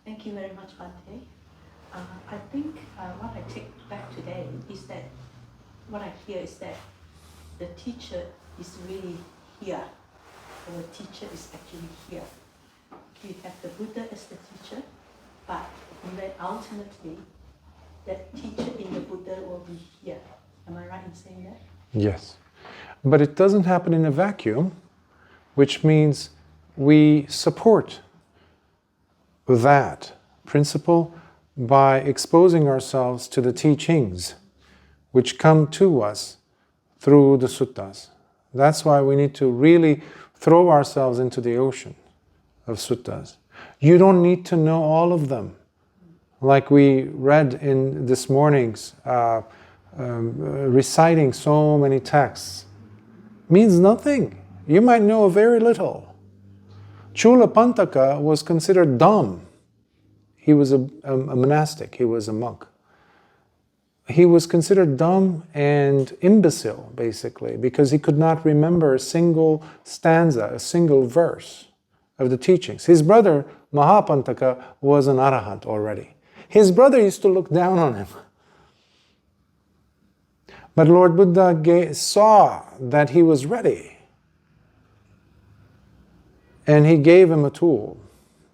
Thank you very much, Bhante. I think what I take back today is that what I hear is that the teacher is really here, or the teacher is actually here. You have the Buddha as the teacher, but then ultimately, that teacher in the Buddha will be here. Am I right in saying that? Yes. But it doesn't happen in a vacuum, which means we support that principle by exposing ourselves to the teachings which come to us through the suttas. That's why we need to really throw ourselves into the ocean of suttas. You don't need to know all of them. Like we read in this morning's reciting so many texts means nothing. You might know very little. Chula Pantaka was considered dumb. He was a monastic, he was a monk. He was considered dumb and imbecile, basically, because he could not remember a single stanza, a single verse of the teachings. His brother, Mahapantaka, was an arahant already. His brother used to look down on him. But Lord Buddha saw that he was ready. And he gave him a tool,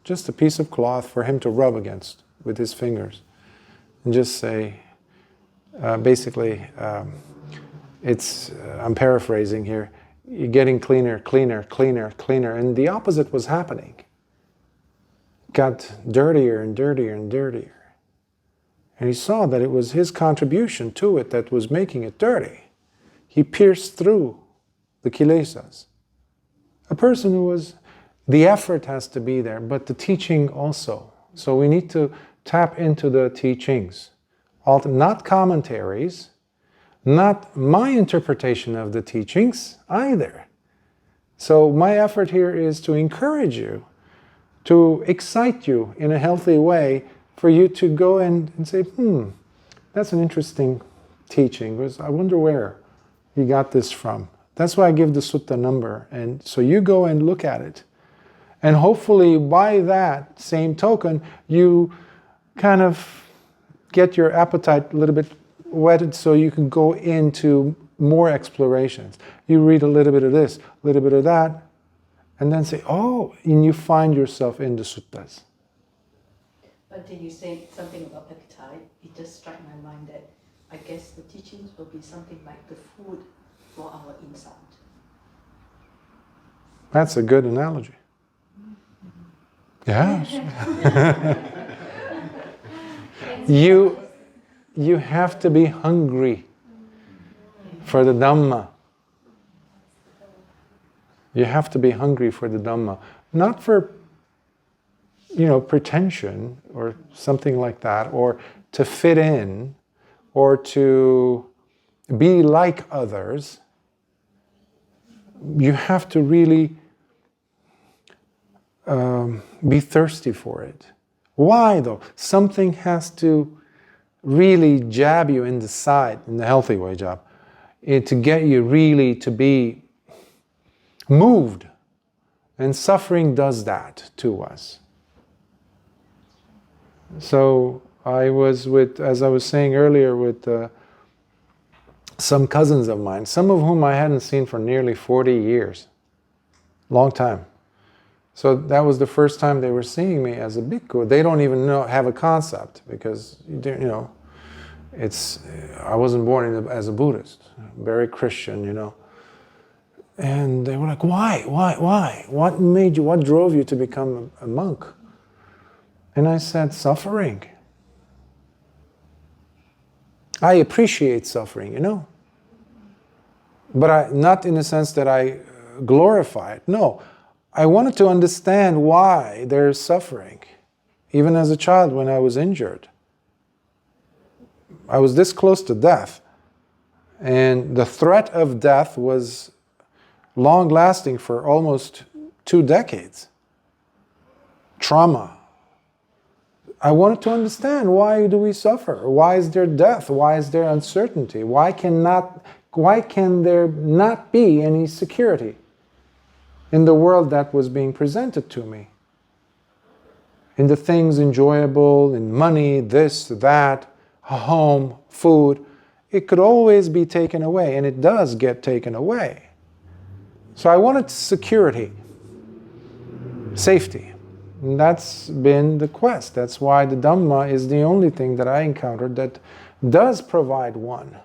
just a piece of cloth for him to rub against with his fingers. And just say, basically, I'm paraphrasing here, you're getting cleaner, cleaner, cleaner, cleaner. And the opposite was happening. Got dirtier and dirtier and dirtier. And he saw that it was his contribution to it that was making it dirty. He pierced through the kilesas. A person who was, the effort has to be there, but the teaching also. So we need to tap into the teachings. Not commentaries, not my interpretation of the teachings either. So my effort here is to encourage you, to excite you in a healthy way, for you to go and say, that's an interesting teaching. I wonder where you got this from. That's why I give the sutta number. And so you go and look at it. And hopefully by that same token, you kind of get your appetite a little bit whetted so you can go into more explorations. You read a little bit of this, a little bit of that, and then say, oh, and you find yourself in the suttas. But then you say something about appetite, it just struck my mind that I guess the teachings will be something like the food for our insight. That's a good analogy. Yes. You have to be hungry for the Dhamma. You have to be hungry for the Dhamma. Not for pretension or something like that, or to fit in, or to be like others. You have to really be thirsty for it. Why though? Something has to really jab you in the side, in the healthy way jab, to get you really to be moved. And suffering does that to us. So I was as I was saying earlier, with some cousins of mine, some of whom I hadn't seen for nearly 40 years. Long time. So that was the first time they were seeing me as a bhikkhu. They don't even have a concept, because I wasn't born as a Buddhist, very Christian, And they were like, why? What drove you to become a monk? And I said, suffering. I appreciate suffering, But not in the sense that I glorify it. No, I wanted to understand why there's suffering. Even as a child, when I was injured, I was this close to death. And the threat of death was long-lasting for almost 2 decades. Trauma. I wanted to understand, why do we suffer? Why is there death? Why is there uncertainty? Why can there not be any security in the world that was being presented to me? in the things enjoyable, in money, this, that, a home, food, it could always be taken away, and it does get taken away. So I wanted security, safety. And that's been the quest. That's why the Dhamma is the only thing that I encountered that does provide one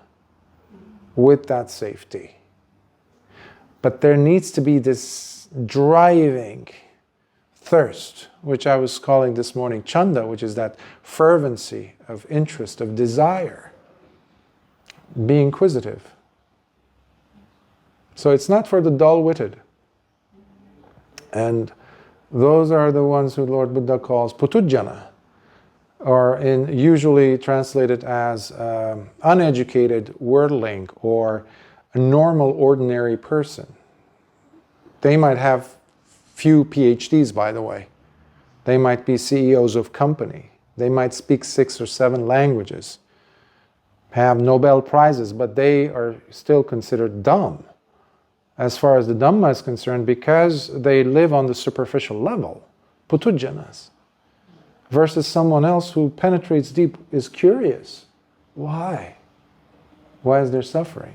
with that safety. But there needs to be this driving thirst, which I was calling this morning chanda, which is that fervency of interest, of desire. Be inquisitive. So it's not for the dull-witted. And those are the ones who Lord Buddha calls putujjana, or usually translated as uneducated worldling or a normal, ordinary person. They might have few PhDs, by the way. They might be CEOs of company. They might speak 6 or 7 languages, have Nobel Prizes, but they are still considered dumb as far as the Dhamma is concerned, because they live on the superficial level, putujjanas, versus someone else who penetrates deep, is curious. Why? Why is there suffering?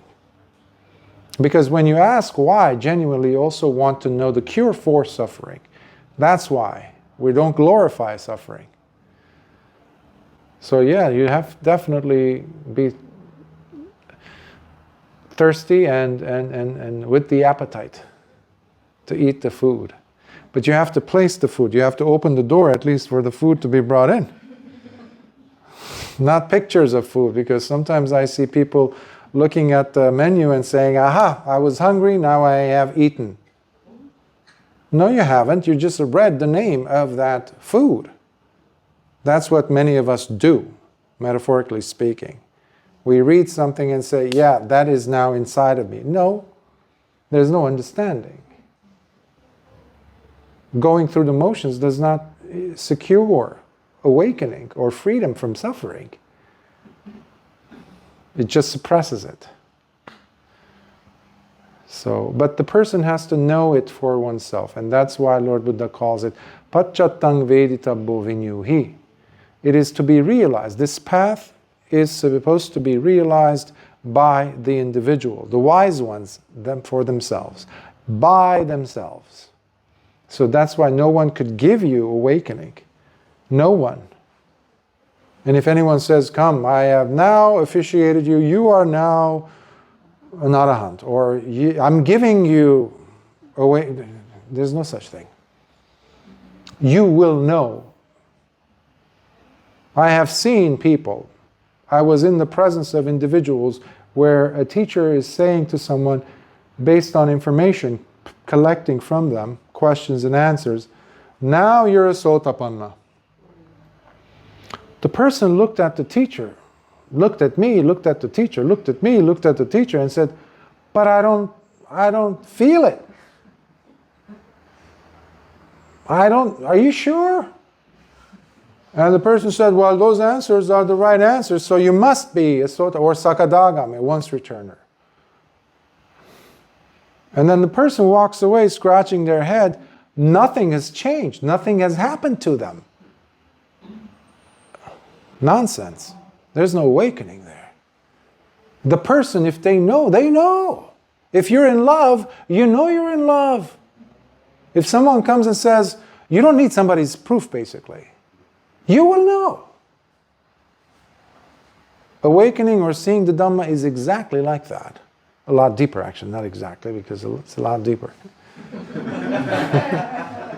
Because when you ask why, genuinely you also want to know the cure for suffering. That's why. We don't glorify suffering. So yeah, you have to definitely be thirsty and with the appetite to eat the food. But you have to place the food. You have to open the door at least for the food to be brought in. Not pictures of food, because sometimes I see people looking at the menu and saying, aha, I was hungry, now I have eaten. No, you haven't. You just read the name of that food. That's what many of us do, metaphorically speaking. We read something and say, yeah, that is now inside of me. No, there's no understanding. Going through the motions does not secure awakening or freedom from suffering. It just suppresses it. So, but the person has to know it for oneself, and that's why Lord Buddha calls it Pacchatang Veditabbo Vinyuhi. It is to be realized. This path is supposed to be realized by the individual, the wise ones, them for themselves, by themselves. So that's why no one could give you awakening. No one. And if anyone says, come, I have now officiated you, you are now an arahant, or I'm giving you away, there's no such thing. You will know. I have seen people, I was in the presence of individuals where a teacher is saying to someone, based on information, collecting from them, questions and answers, now you're a sotapanna. The person looked at the teacher, looked at me, looked at the teacher, looked at me, looked at the teacher, and said, but I don't feel it. Are you sure? And the person said, well, those answers are the right answers, so you must be a sota, or sakadagami, once returner. And then the person walks away scratching their head. Nothing has changed. Nothing has happened to them. Nonsense. There's no awakening there. The person, if they know, they know. If you're in love, you know you're in love. If someone comes and says, you don't need somebody's proof, basically, you will know. Awakening or seeing the Dhamma is exactly like that. A lot deeper, actually, not exactly, because it's a lot deeper.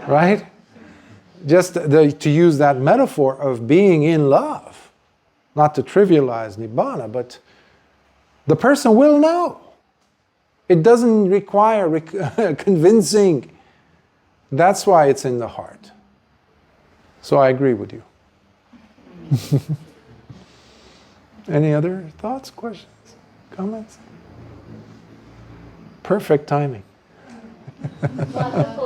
Right? Just to use that metaphor of being in love, not to trivialize Nibbana, but the person will know. It doesn't require convincing. That's why it's in the heart. So I agree with you. Any other thoughts, questions, comments? Perfect timing. Wonderful.